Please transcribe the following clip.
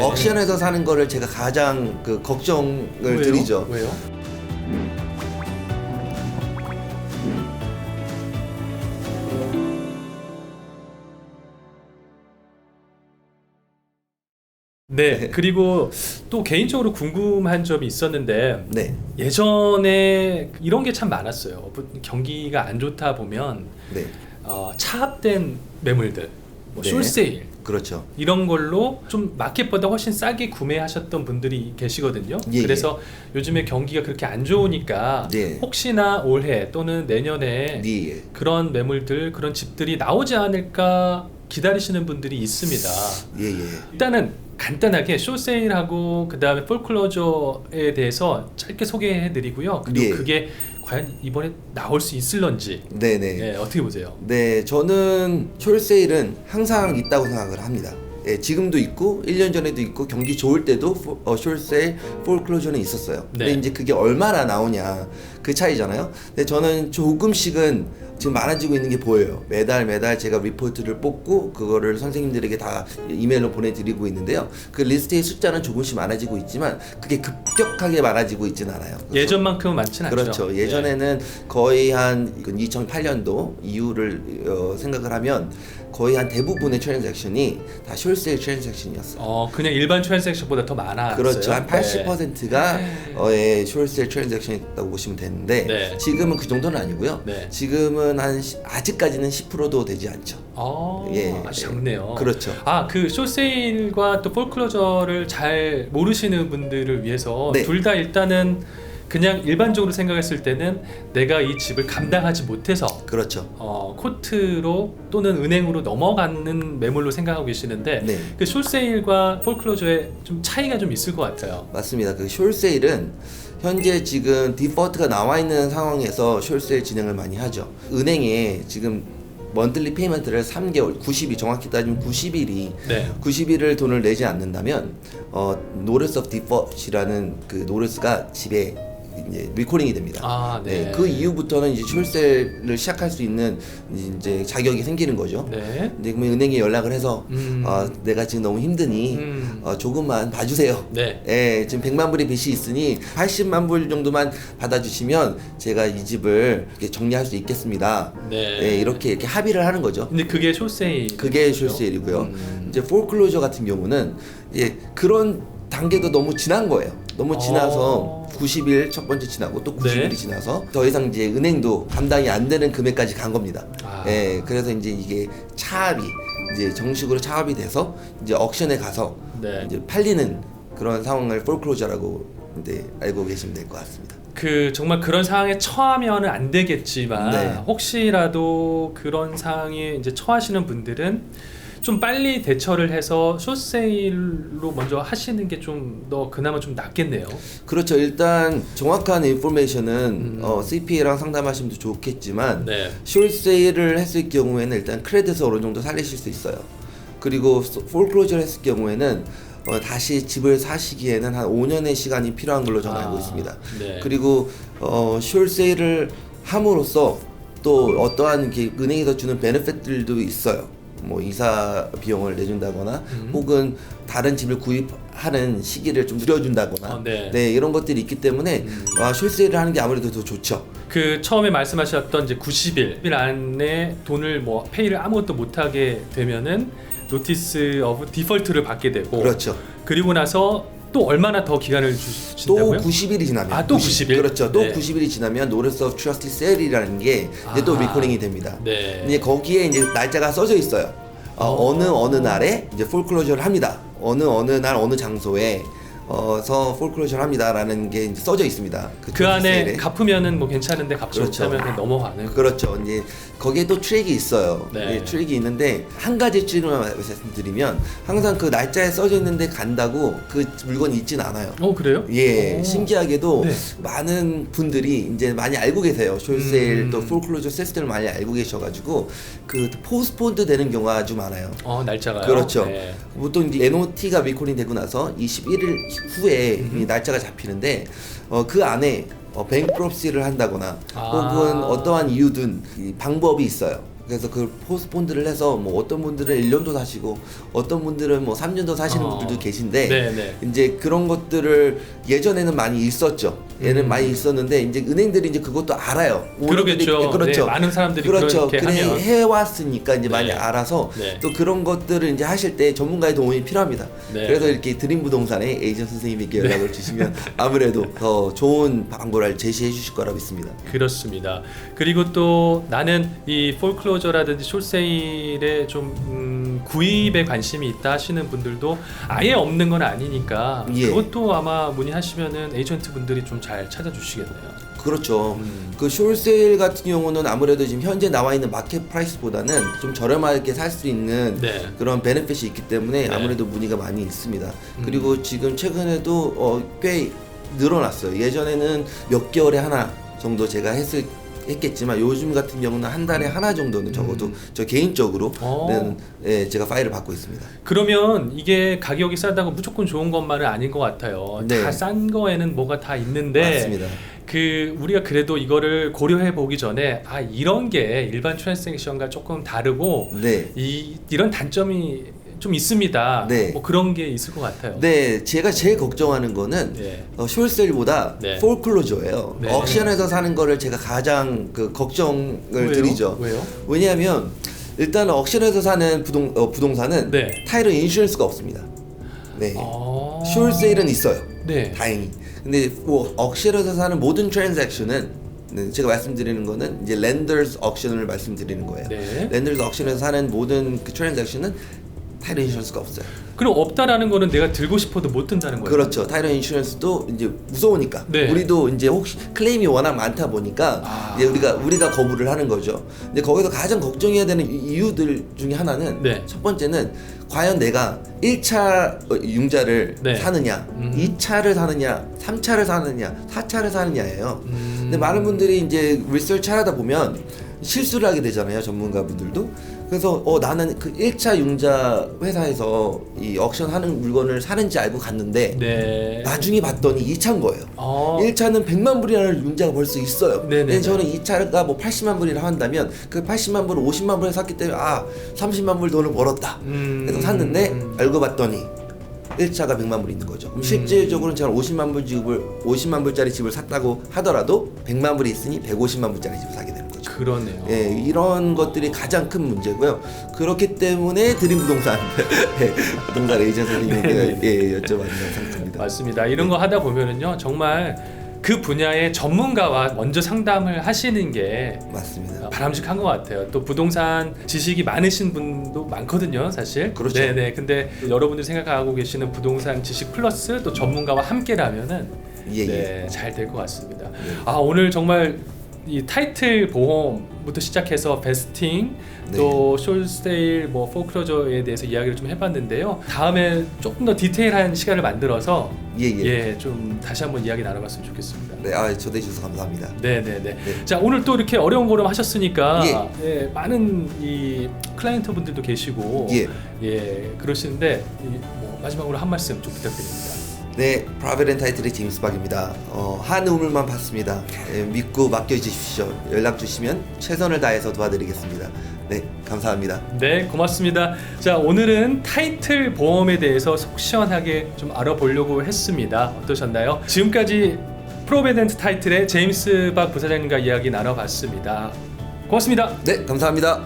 옥션에서 사는 거를 제가 가장 걱정을 드리죠. 왜요? 네, 그리고 또 개인적으로 궁금한 점이 있었는데 네, 예전에 이런 게 참 많았어요. 경기가 안 좋다 보면 네, 차압된 매물들, 네. 숏세일 그렇죠. 이런 걸로 좀 마켓보다 훨씬 싸게 구매하셨던 분들이 계시거든요. 예, 그래서 요즘에 경기가 그렇게 안 좋으니까 네. 혹시나 올해 또는 내년에 네, 그런 매물들, 그런 집들이 나오지 않을까 기다리시는 분들이 있습니다. 예, 예. 일단은 간단하게 숏세일하고 그 다음에 폴클로저에 대해서 짧게 소개해드리고요. 그리고 예. 그게 과연 이번에 나올 수 있을런지 네, 네. 네, 어떻게 보세요? 네, 저는 숏세일은 항상 있다고 생각을 합니다. 예, 지금도 있고 1년 전에도 있고 경기 좋을 때도 숏세일, 폴클로저는 있었어요. 네. 근데 이제 그게 얼마나 나오냐 그 차이잖아요. 근데 저는 조금씩은 지금 많아지고 있는 게 보여요. 매달 제가 리포트를 뽑고 그거를 선생님들에게 다 이메일로 보내드리고 있는데요. 그 리스트의 숫자는 조금씩 많아지고 있지만 그게 급격하게 많아지고 있진 않아요. 예전만큼은 많진 않죠. 그렇죠. 예전에는 거의 한 2008년도 이후를 생각을 하면 거의 한 대부분의 트랜잭션이 다 숏세일 트랜잭션이었어요. 그냥 일반 트랜잭션보다 더 많았어요. 그렇죠. 한 80%가 네. 숏세일 트랜잭션이었다고 보시면 되는데 네. 지금은 그 정도는 아니고요. 네. 지금은 아직까지는 10%도 되지 않죠. 예, 아주 작네요. 그렇죠. 그 숏세일과 또 폴클로저를 잘 모르시는 분들을 위해서 네. 둘 다 일단은 그냥 일반적으로 생각했을 때는 내가 이 집을 감당하지 못해서 그렇죠. 코트로 또는 은행으로 넘어가는 매물로 생각하고 계시는데 네. 그 숏세일과 폴클로저에 좀 차이가 좀 있을 것 같아요. 맞습니다. 그 숏세일은 현재 지금 디퍼트가 나와 있는 상황에서 숏세일 진행을 많이 하죠. 은행에 지금 먼틀리 페이먼트를 3개월, 90일 정확히 따지면 90일이 네. 90일을 돈을 내지 않는다면 노티스 오브 디퍼트라는 그 노티스가 집에 이제 리콜링이 됩니다. 네. 그 이후부터는 이제 숏세일을 시작할 수 있는 이제 자격이 생기는 거죠. 네. 근데 그러면 은행에 연락을 해서 내가 지금 너무 힘드니 조금만 봐주세요. 네. 예, 지금 100만 불의 빚이 있으니 80만 불 정도만 받아주시면 제가 이 집을 이렇게 정리할 수 있겠습니다. 네. 예, 이렇게 합의를 하는 거죠. 근데 그게 숏세일. 그게 숏세일이고요. 이제 폴클로저 같은 경우는 그런 단계도 너무 지난 거예요. 너무 지나서 90일 첫 번째 지나고 또 90일이 네. 지나서 더 이상 이제 은행도 감당이 안 되는 금액까지 간 겁니다. 아. 예, 그래서 이제 이게 차압이 이제 정식으로 차압이 돼서 이제 옥션에 가서 네. 이제 팔리는 그런 상황을 폴클로저라고 이제 알고 계시면 될 것 같습니다. 정말 그런 상황에 처하면은 안 되겠지만 네. 혹시라도 그런 상황에 이제 처하시는 분들은 좀 빨리 대처를 해서 숏세일로 먼저 하시는 게 좀 더 그나마 좀 낫겠네요. 그렇죠. 일단 정확한 인포메이션은 CPA랑 상담하시면 더 좋겠지만 네. 숏세일을 했을 경우에는 일단 크레딧을 어느 정도 살리실 수 있어요. 그리고 폴클로저를 했을 경우에는 다시 집을 사시기에는 한 5년의 시간이 필요한 걸로 저는 알고 있습니다. 네. 그리고 숏세일을 함으로써 또 어떠한 은행에서 주는 베네핏들도 있어요. 뭐 이사 비용을 내준다거나 혹은 다른 집을 구입하는 시기를 좀 늘려준다거나 네. 이런 것들이 있기 때문에 숏세일을 하는 게 아무래도 더 좋죠. 처음에 말씀하셨던 이제 90일 안에 돈을 페이를 아무것도 못하게 되면은 노티스 오브 디폴트를 받게 되고 그렇죠. 그리고 나서 또 얼마나 더 기간을 또 주신다고요? 90일이 지나면 또 90일? 그렇죠. 또 네. 90일이 지나면 노티스 오브 트러스티 셀이라는 게 이제 또 리콜링이 됩니다. 네. 이제 거기에 이제 날짜가 써져 있어요. 어느 날에 이제 폴클로저를 합니다. 어느 날 어느 장소에 서 폴클로저를 합니다라는 게 이제 써져 있습니다. 그 안에 세일에. 갚으면은 괜찮은데 갚지 그렇죠. 못하면 넘어가는. 그렇죠. 이제 거기에 또 트랙이 있어요. 네. 트랙이 있는데 한 가지 트릭만 말씀드리면 항상 그 날짜에 써져 있는데 간다고 그 물건이 있진 않아요. 그래요? 예, 신기하게도 네. 많은 분들이 이제 많이 알고 계세요. 숏세일 또 폴클로저 시스템을 많이 알고 계셔가지고 그 포스폰드 되는 경우가 아주 많아요. 날짜가요? 그렇죠. 네. 보통 이제 NOT가 리콜링 되고 나서 21일 후에 이 날짜가 잡히는데 그 안에 뱅크럽시를 한다거나 혹은 어떠한 이유든 이 방법이 있어요. 그래서 그 포스트폰드를 해서 뭐 어떤 분들은 1년도 사시고 어떤 분들은 뭐 3년도 사시는 분들도 계신데 네네. 이제 그런 것들을 예전에는 많이 있었죠. 얘는 많이 있었는데 이제 은행들이 이제 그것도 알아요. 그러겠죠. 그렇죠. 네, 많은 사람들이 그렇죠. 그렇게 그래 하면 해왔으니까 이제 네. 많이 알아서 네. 또 그런 것들을 이제 하실 때 전문가의 도움이 필요합니다. 네. 그래서 이렇게 드림부동산의 에이전트 선생님에게 연락을 주시면 아무래도 더 좋은 방법을 제시해 주실 거라 믿습니다. 그렇습니다. 그리고 또 나는 이 폴클로저라든지 숏세일에 좀 구입에 관심이 있다 하시는 분들도 아예 없는 건 아니니까 예. 그것도 아마 문의하시면은 에이전트 분들이 좀 잘 찾아주시겠네요. 그렇죠. 그 숏세일 같은 경우는 아무래도 지금 현재 나와 있는 마켓 프라이스보다는 좀 저렴하게 살 수 있는 네. 그런 베네핏이 있기 때문에 네. 아무래도 문의가 많이 있습니다. 그리고 지금 최근에도 꽤 늘어났어요. 예전에는 몇 개월에 하나 정도 제가 했겠지만 요즘 같은 경우는 한 달에 하나 정도는 적어도 저 개인적으로는 예, 제가 파일을 받고 있습니다. 그러면 이게 가격이 싸다고 무조건 좋은 것만은 아닌 것 같아요. 네. 다 싼 거에는 뭐가 다 있는데 맞습니다. 그 우리가 그래도 이거를 고려해 보기 전에 아 이런 게 일반 트랜잭션과 조금 다르고 네. 이런 단점이 좀 있습니다. 네. 뭐 그런 게 있을 것 같아요. 네, 제가 제일 걱정하는 거는 네. 숏세일보다 네. 폴클로저예요. 네. 옥션에서 사는 거를 제가 가장 그 걱정을 왜요? 드리죠. 왜요? 왜냐하면 일단 옥션에서 사는 부동산은 네. 타이틀 인슈런스가 없습니다. 네. 아. 숏세일은 있어요. 네. 다행히. 근데 뭐 옥션에서 사는 모든 트랜잭션은 제가 말씀드리는 거는 이제 렌더스 옥션을 말씀드리는 거예요. 네. 렌더스 옥션에서 사는 모든 그 트랜잭션은 타이틀 인슈런스가 없어요. 그럼 없다라는 거는 내가 들고 싶어도 못 든다는 거예요. 그렇죠. 타이틀 인슈런스도 이제 무서우니까 네. 우리도 이제 혹시 클레임이 워낙 많다 보니까 아. 이제 우리가 거부를 하는 거죠. 근데 거기서 가장 걱정해야 되는 이유들 중에 하나는 네. 첫 번째는 과연 내가 1차 융자를 네. 사느냐, 2차를 사느냐, 3차를 사느냐, 4차를 사느냐예요. 근데 많은 분들이 이제 리서치 하다 보면 실수를 하게 되잖아요, 전문가분들도. 그래서 나는 그 1차 융자 회사에서 이 옥션 하는 물건을 사는지 알고 갔는데 네. 나중에 봤더니 2차인 거예요. 어. 1차는 100만 불이라는 융자가 벌써 있어요. 네네네. 근데 저는 2차가 뭐 80만 불이라 한다면 그 80만 불을 50만 불에 샀기 때문에 30만 불 돈을 벌었다. 그래서 샀는데 알고 봤더니 1차가 100만 불이 있는 거죠. 그럼 실질적으로는 제가 50만 불짜리 집을 샀다고 하더라도 100만 불이 있으니 150만 불짜리 집을 사게 되는 거죠. 그러네요. 예, 이런 것들이 가장 큰 문제고요. 그렇기 때문에 드림부동산 부동산 에이전트 선생님에게 예, 여쭤봤는 상태입니다. 맞습니다. 이런 거 하다 보면은요 정말 그 분야의 전문가와 먼저 상담을 하시는 게 맞습니다. 바람직한 것 같아요. 또 부동산 지식이 많으신 분도 많거든요, 사실. 그렇죠. 네네. 근데 여러분들 생각하고 계시는 부동산 지식 플러스 또 전문가와 함께라면은 예, 네, 잘 될 것 같습니다. 아 오늘 정말 이 타이틀 보험부터 시작해서 베스팅 네. 또 숏세일 뭐 포클로저에 대해서 이야기를 좀 해봤는데요. 다음에 조금 더 디테일한 시간을 만들어서 예. 좀 다시 한번 이야기 나눠봤으면 좋겠습니다. 네, 초대해 주셔서 감사합니다. 네네네. 네. 자 오늘 또 이렇게 어려운 걸음 하셨으니까 예. 많은 이 클라이언트 분들도 계시고 그러시는데 뭐 마지막으로 한 말씀 좀 부탁드립니다. 네, 프라이빗 앤 타이틀의 제임스 박입니다. 한 우물만 받습니다. 믿고 맡겨주십시오. 연락 주시면 최선을 다해서 도와드리겠습니다. 네, 감사합니다. 네, 고맙습니다. 자, 오늘은 타이틀 보험에 대해서 속 시원하게 좀 알아보려고 했습니다. 어떠셨나요? 지금까지 프로베덴트 타이틀의 제임스 박 부사장님과 이야기 나눠봤습니다. 고맙습니다. 네, 감사합니다.